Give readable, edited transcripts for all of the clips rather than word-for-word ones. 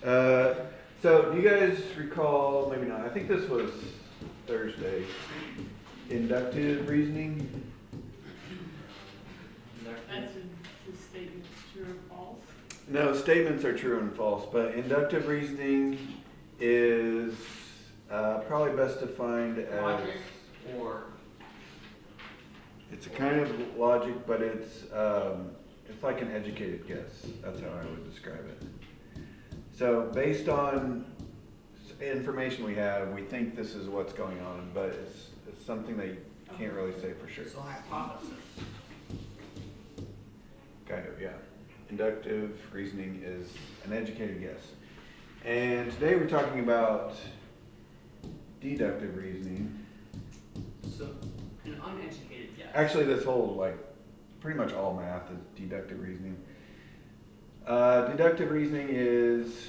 So do you guys recall, maybe not, I think this was Thursday, inductive reasoning? That's his statement, true or false? No, statements are true and false, but inductive reasoning is probably best defined as... Logic or... It's a kind of logic, but it's like an educated guess. That's how I would describe it. So based on information we have, we think this is what's going on, but it's something that you can't really say for sure. So hypothesis. Kind of, yeah. Inductive reasoning is an educated guess. And today we're talking about deductive reasoning. So an uneducated guess. Actually, this whole, pretty much all math is deductive reasoning. Deductive reasoning is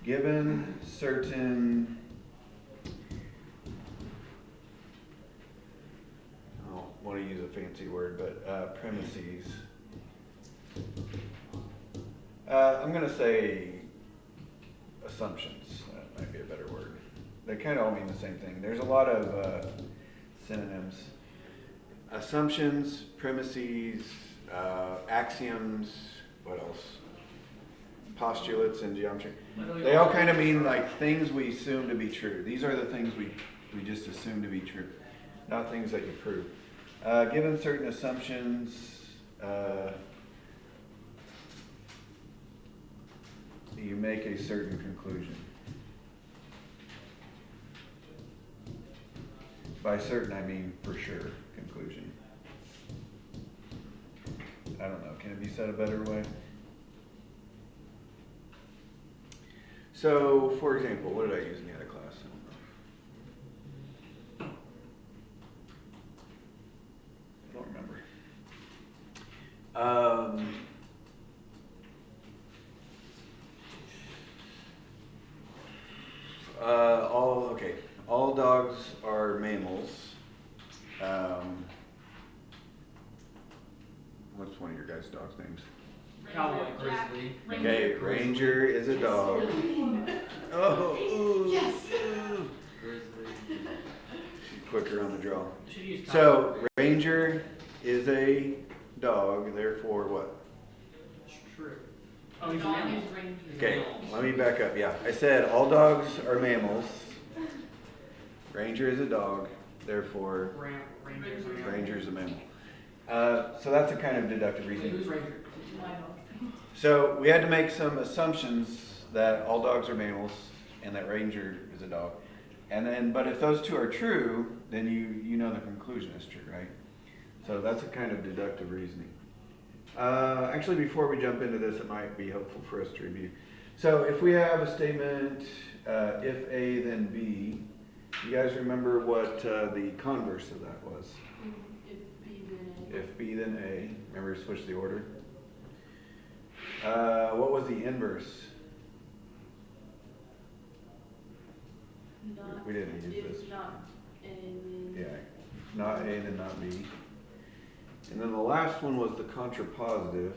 given certain, I don't want to use a fancy word, but premises. I'm going to say assumptions. That might be a better word. They kind of all mean the same thing. There's a lot of synonyms. Assumptions, premises, axioms, what else? Postulates in geometry. They all kind of mean like things we assume to be true. These are the things we just assume to be true, not things that you prove. Given certain assumptions, you make a certain conclusion. By certain, I mean for sure conclusion. I don't know, can it be said a better way? So, for example, what did I use in the other class? I don't remember. All dogs are mammals. What's one of your guys' dogs' names? Cowboy, grizzly. Okay, Ranger is a dog. Oh, ooh, Yes. ooh. Grizzly. Quicker on the draw. Should use So, cowboy. Ranger is a dog, therefore what? True. Oh, he's a Dog mammal. is ranger. He's a Okay, mammal. let me back up. Yeah, I said all dogs are mammals. Ranger is a dog, therefore Ranger's a mammal. Ranger is a mammal. So that's a kind of deductive Wait, reasoning. who's Ranger? My dog. So we had to make some assumptions that all dogs are mammals and that Ranger is a dog. And then, but if those two are true, then you know the conclusion is true, right? So that's a kind of deductive reasoning. Actually, before we jump into this, it might be helpful for us to review. So if we have a statement, if A, then B, you guys remember what the converse of that was? If B then A. If B, then A. Remember to switch the order? What was the inverse? Not, We didn't use if this. not A then. Yeah, not A, then not B. And then the last one was the contrapositive.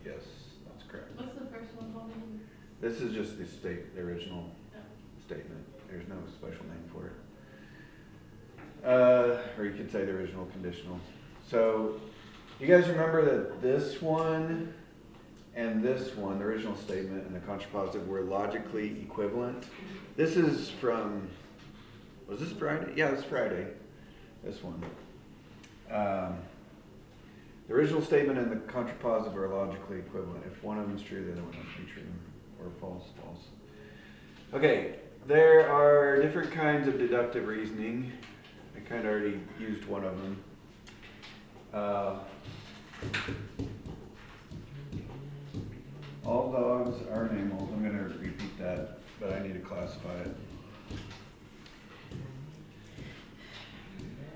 Yes, that's correct. What's the first one called again? This is just the original statement. There's no special name for it. Or you could say the original conditional. So, you guys remember that this one and this one, the original statement and the contrapositive, were logically equivalent? This is from, was this Friday? Yeah, it's Friday. This one. The original statement and the contrapositive are logically equivalent. If one of them is true, the other one must be true. Or false, false. Okay, there are different kinds of deductive reasoning. I kind of already used one of them. All dogs are mammals. I'm going to repeat that, but I need to classify it.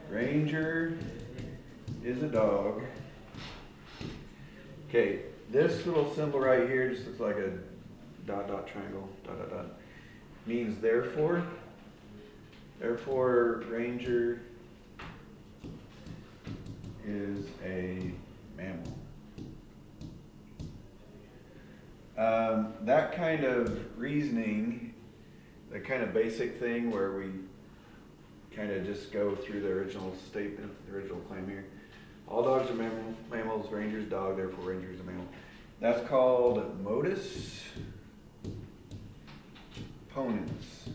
Ranger is a dog. Okay, this little symbol right here just looks like a dot dot triangle, dot dot dot. Means therefore. Therefore, Ranger is a mammal. that kind of reasoning, the kind of basic thing where we kind of just go through the original statement, the original claim here. All dogs are mammals, ranger's a dog, therefore ranger's a mammal. That's called modus ponens.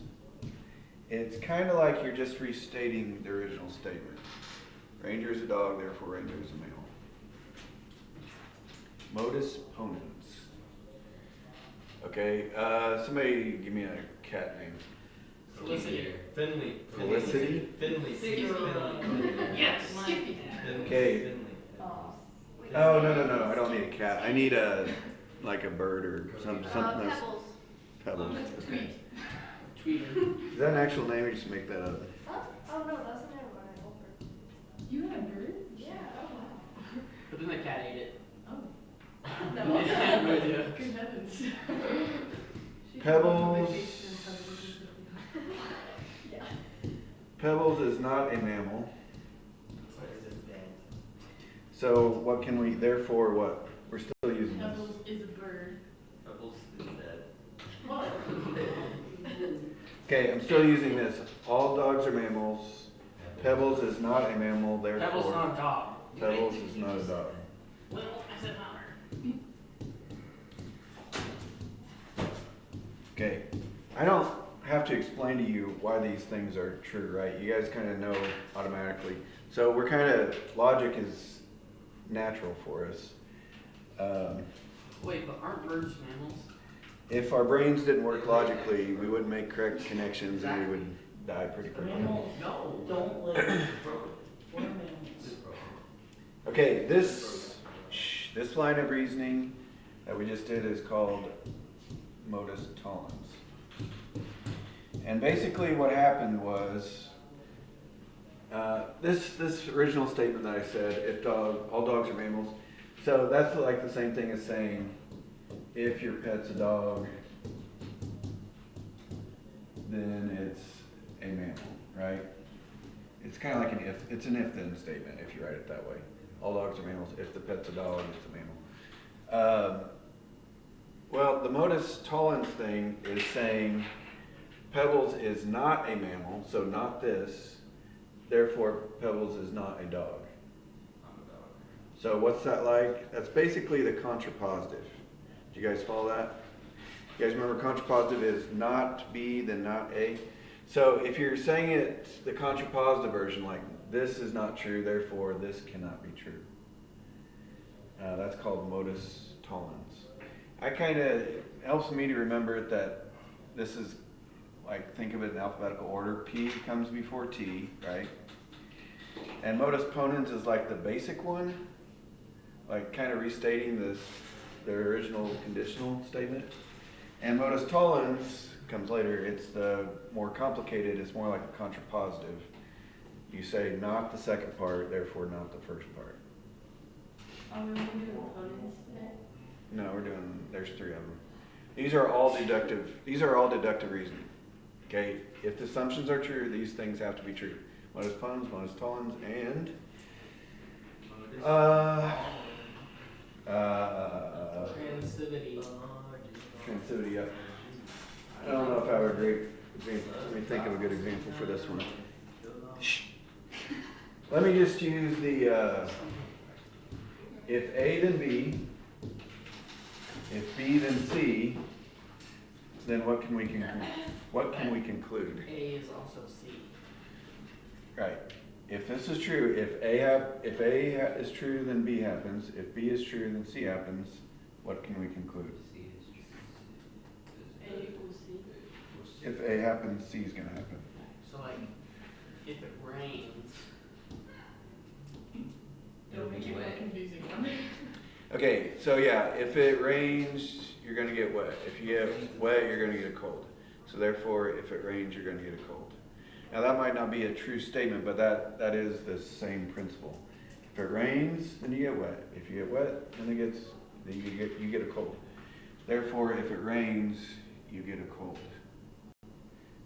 It's kind of like you're just restating the original statement. Ranger is a dog, therefore ranger is a mammal. Modus ponens. Okay, somebody give me a cat name. Felicity. Finley. Felicity? Finley. Finley. Yes. Skippy. Okay. Finley. Oh. Oh, no, I don't need a cat. I need like a bird or something that's Pebbles. pebbles. Tweet. Tweeter. Is that an actual name or you just make that up? Huh? Oh no, that's the name of my helper. You had a bird? Yeah. Oh, wow. But then the cat ate it. Oh. No. Yeah. Good heavens. Pebbles. Yeah. Pebbles is not a mammal. So what can we, therefore what? We're still using this. Pebbles is a bird. Pebbles is dead. What? Okay, I'm still using this. All dogs are mammals. Pebbles is not a mammal, Pebbles therefore not a dog. Pebbles is not a dog. Well, I said louder. Okay, I don't have to explain to you why these things are true, right? You guys kind of know automatically. So we're kind of, logic is natural for us. Wait, but aren't birds mammals? If our brains didn't work logically, we wouldn't make correct connections and we would die pretty quickly. No. Don't live. We're mammals. Okay, this line of reasoning that we just did is called modus tollens. And basically what happened was, this original statement that I said, all dogs are mammals, so that's like the same thing as saying, if your pet's a dog, then it's a mammal, right? It's kind of like it's an if-then statement if you write it that way. All dogs are mammals. If the pet's a dog, it's a mammal. Well, the modus tollens thing is saying Pebbles is not a mammal, so not this. Therefore, Pebbles is not a dog. So what's that like? That's basically the contrapositive. Do you guys follow that? You guys remember contrapositive is not B, then not A? So if you're saying it the contrapositive version, like this is not true, therefore this cannot be true. That's called modus tollens. It helps me to remember that this is like, think of it in alphabetical order. P comes before T, right? And modus ponens is like the basic one, like kind of restating the original conditional statement. And modus tollens comes later. It's the more complicated, it's more like a contrapositive. You say not the second part, therefore not the first part. Are we only doing opponents today? No, there's three of them. These are all deductive reasoning. Okay, if the assumptions are true, these things have to be true. Modus ponens, modus tollens, and Transitivity. transitivity, yeah. I don't know if I have a great example. Let me think of a good example for this one. Shh. Let me just use the, if A then B, if B then C, then what can we conclude? A is also C. Right. If this is true, if A is true, then B happens. If B is true, then C happens. What can we conclude? A equals C. If A happens, C is going to happen. So like, if it rains, Don't make it more confusing. Okay, so yeah, if it rains, you're going to get wet. If you get wet, you're going to get a cold. So therefore, if it rains, you're going to get a cold. Now that might not be a true statement, but that is the same principle. If it rains, then you get wet. If you get wet, then you get a cold. Therefore, if it rains, you get a cold.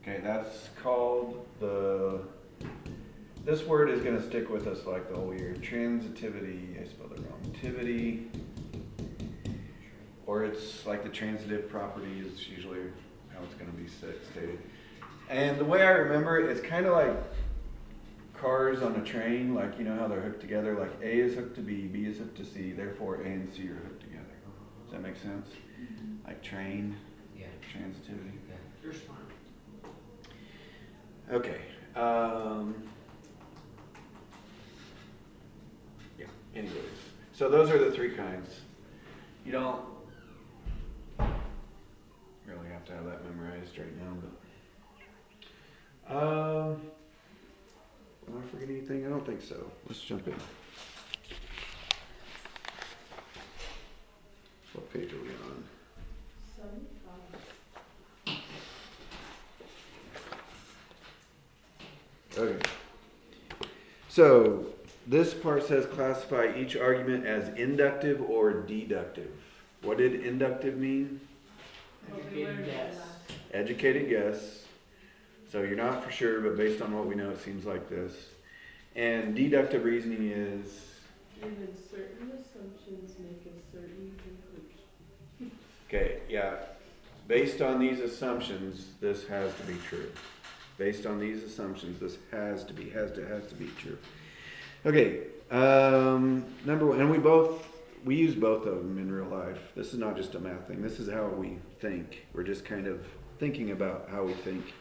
Okay, that's called this word is going to stick with us like the whole year. Transitivity, I spelled it wrong. or it's like the transitive property is usually how it's gonna be stated. And the way I remember it, it's kind of like cars on a train, like you know how they're hooked together, like A is hooked to B, B is hooked to C, therefore A and C are hooked together. Does that make sense? Like train, Yeah. transitivity. Yeah. You're smart. Okay. Yeah, anyways. So those are the three kinds. You don't really have to have that memorized right now, but did I forget anything? I don't think so. Let's jump in. What page are we on? 75. Okay. So this part says classify each argument as inductive or deductive. What did inductive mean? What we learned Educated in guess. class. Educated guess. So you're not for sure, but based on what we know, it seems like this. And deductive reasoning is, Given certain assumptions, make a certain conclusion. okay, yeah. Based on these assumptions, this has to be true. Based on these assumptions, this has to be true. Okay, number one, and we use both of them in real life. This is not just a math thing. This is how we think. We're just kind of thinking about how we think.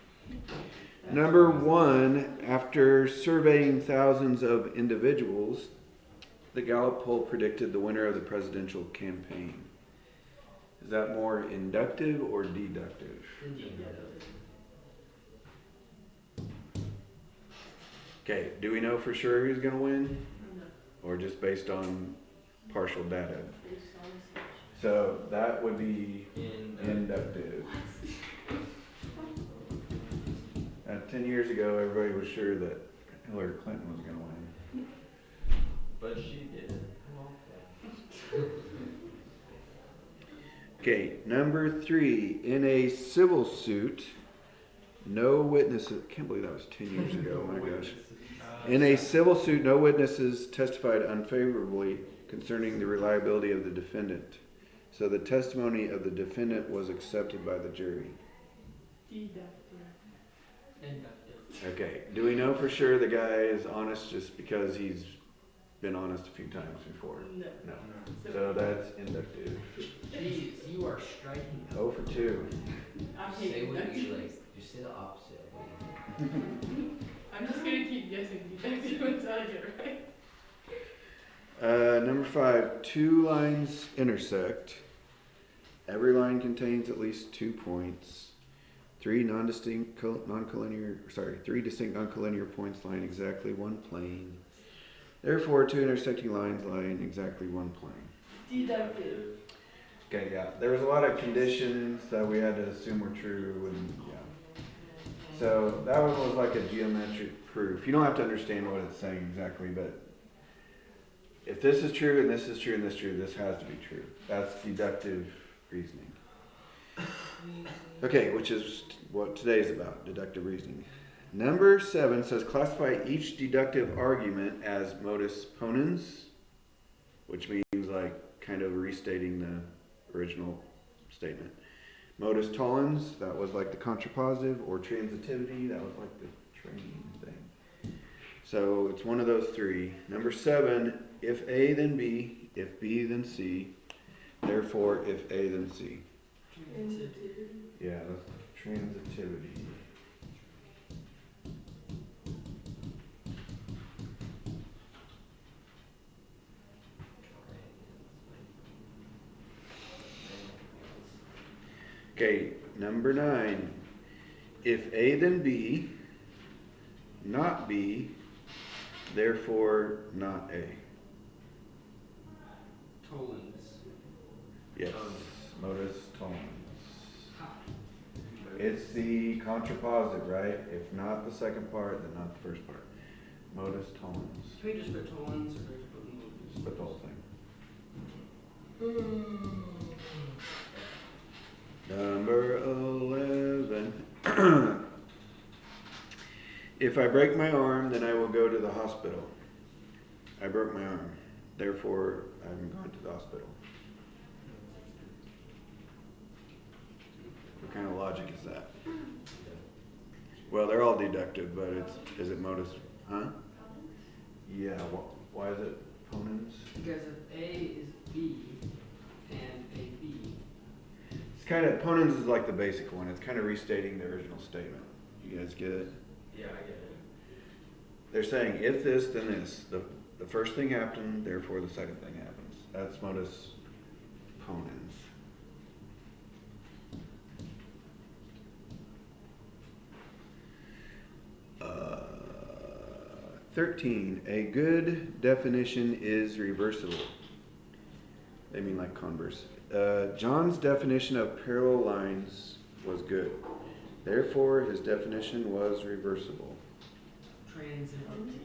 Number one, after surveying thousands of individuals, the Gallup poll predicted the winner of the presidential campaign. Is that more inductive or deductive? Okay, do we know for sure who's going to win? No, Or just based on partial data? based on assumptions. So that would be In inductive. 10 years ago, everybody was sure that Hillary Clinton was going to win. but she did. Okay, number three, in a civil suit, no witnesses, I can't believe that was 10 years ago, oh my gosh. In a civil suit, no witnesses testified unfavorably concerning the reliability of the defendant. So the testimony of the defendant was accepted by the jury. Deductive. Inductive. Okay, do we know for sure the guy is honest just because he's been honest a few times before? No. No. So that's inductive. Jeez, you are striking out. 0 for 2. I Say hate what you deductive. like. You say the opposite of what you think. I'm just gonna keep guessing deductive until I get it right. Number 5, two lines intersect. Every line contains at least 2 points. Three distinct non-collinear points lie in exactly one plane. Therefore, two intersecting lines lie in exactly one plane. Deductive. Okay, yeah. There was a lot of conditions that we had to assume were true, and yeah. So that one was like a geometric proof. You don't have to understand what it's saying exactly, but if this is true and this is true and this is true, this has to be true. That's deductive reasoning. Okay, which is what today is about, deductive reasoning. Number 7 says classify each deductive argument as modus ponens, which means like kind of restating the original statement. Modus tollens, that was like the contrapositive, or transitivity, that was like the train thing. So it's one of those three. Number 7, if A then B, if B then C, therefore if A then C. Yeah, that's transitivity. Okay, number 9. If A then B, not B, therefore not A. Tollens. Yes, modus tollens. It's the contrapositive, right? If not the second part, then not the first part. Modus tollens. Can we just put tollens or just put modus? Just put the whole thing. Number 11. If I break my arm, then I will go to the hospital. I broke my arm. Therefore, I'm going to the hospital. logic is that? Well, they're all deductive, but is it modus, huh? Yeah, why is it ponens? Because if A is B and A B, It's kind of, ponens is like the basic one. It's kind of restating the original statement. You guys get it? Yeah, I get it. They're saying if this, then this. The first thing happened, therefore the second thing happens. That's modus ponens. Uh, 13. A good definition is reversible. They mean like converse. John's definition of parallel lines was good. Therefore, his definition was reversible. transitivity.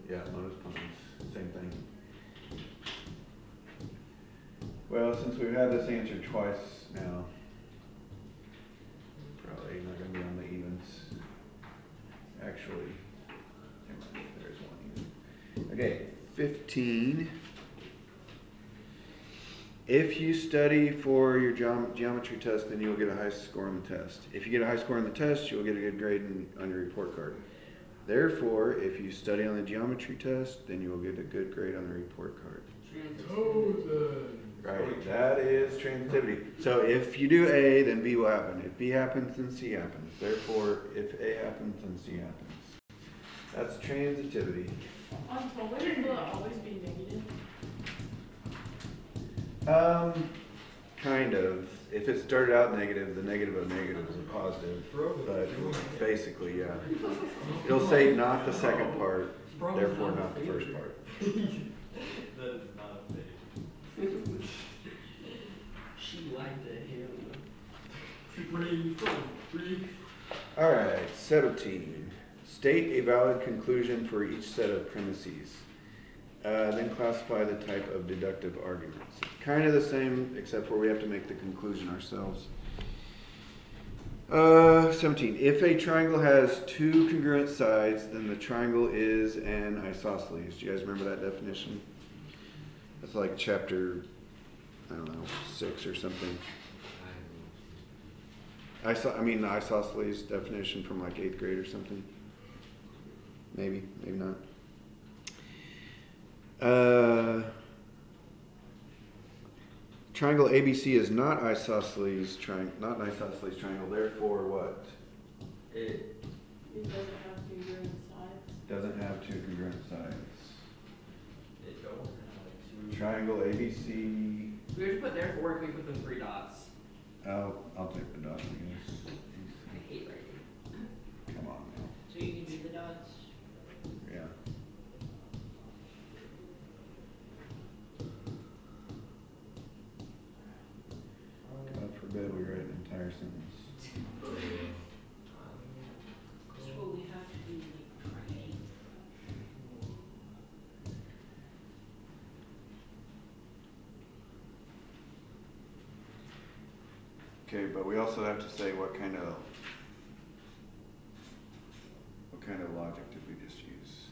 Yeah, modus ponens, same thing. Well, since we've had this answer twice now, probably not gonna be on the evens. Actually, never mind, there's one even. Okay, 15. If you study for your geometry test, then you will get a high score on the test. If you get a high score on the test, you will get a good grade on your report card. Therefore, if you study on the geometry test, then you will get a good grade on the report card. Transitivity. Right, that is transitivity. So if you do A, then B will happen. If B happens, then C happens. Therefore, if A happens, then C happens. That's transitivity. On polars, will it always be negative? Kind of. If it started out negative, the negative of negative is a positive. But basically, yeah. It'll say not the second part, therefore not the first part. That is not a thing. She liked it here. All right, 17. State a valid conclusion for each set of premises. Then classify the type of deductive arguments. Kind of the same, except for we have to make the conclusion ourselves. 17. If a triangle has two congruent sides, then the triangle is an isosceles. Do you guys remember that definition? That's like chapter, I don't know, 6 or something. The isosceles definition from like 8th grade or something. Maybe not. Triangle ABC is not an isosceles triangle. Therefore, what? It It doesn't have congruent sides. Doesn't have two congruent sides. don't have two. Triangle ABC. We have to put therefore, can we put the 3 dots? I'll take the dot, I guess. I hate writing. Come on now. So you can do the dots? Yeah. God forbid we write an entire sentence. That's what we have to do, right? Okay, but we also have to say what kind of logic did we just use?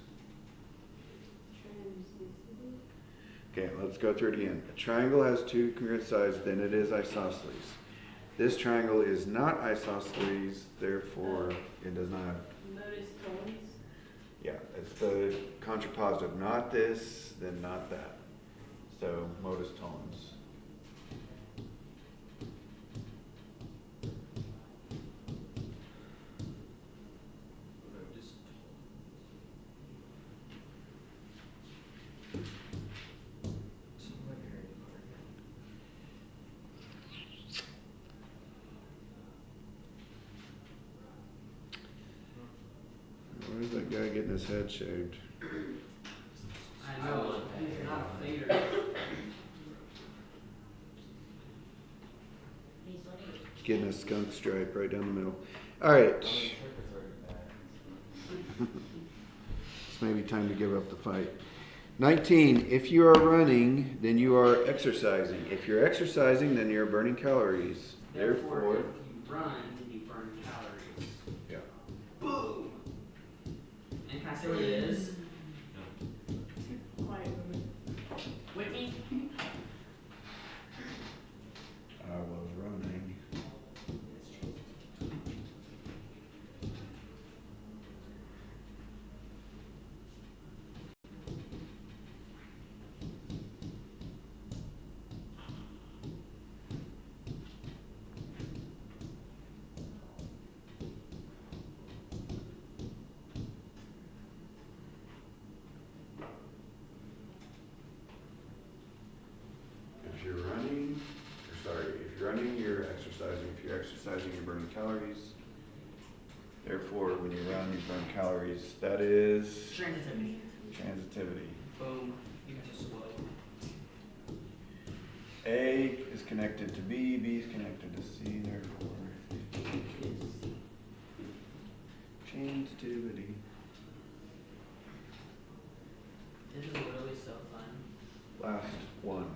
Okay, let's go through it again. A triangle has two congruent sides, then it is isosceles. This triangle is not isosceles, therefore it does not have. Modus tollens. Yeah, it's the contrapositive. Not this, then not that. So modus tollens. Where's that guy getting his head shaved? I know, he's not a fader. Getting a skunk stripe right down the middle. All right. It's maybe time to give up the fight. 19. If you are running, then you are exercising. If you're exercising, then you're burning calories. Therefore, if you run, then you burn calories. yeah. Boom! And can I say what it is? Quiet women. Whitney? I was running. exercising, you're burning calories. Therefore, when you run, you burn calories. That is Transitivity. transitivity. Boom. You just slow. A is connected to B, B is connected to C, therefore transitivity. This is literally so fun. Last one.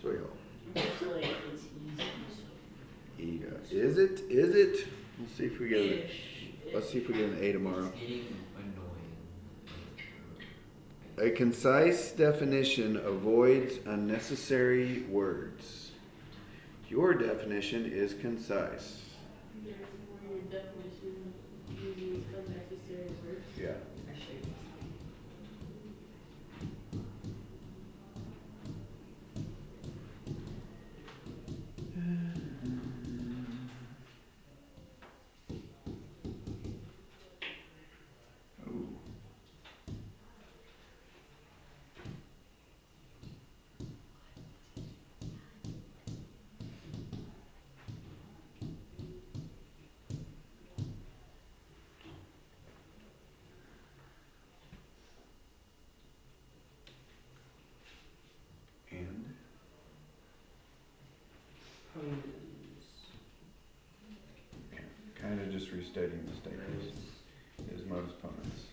So we go. It's like, it's easy. Ego. Is it? Is it? Let's see if we get it. Ish. Let's see if we get an A tomorrow. It's getting annoying. A concise definition avoids unnecessary words. Your definition is concise. Therefore, your definition uses unnecessary words. Yeah. Actually, Ooh. And kind of just restating the statements. Is modus ponens.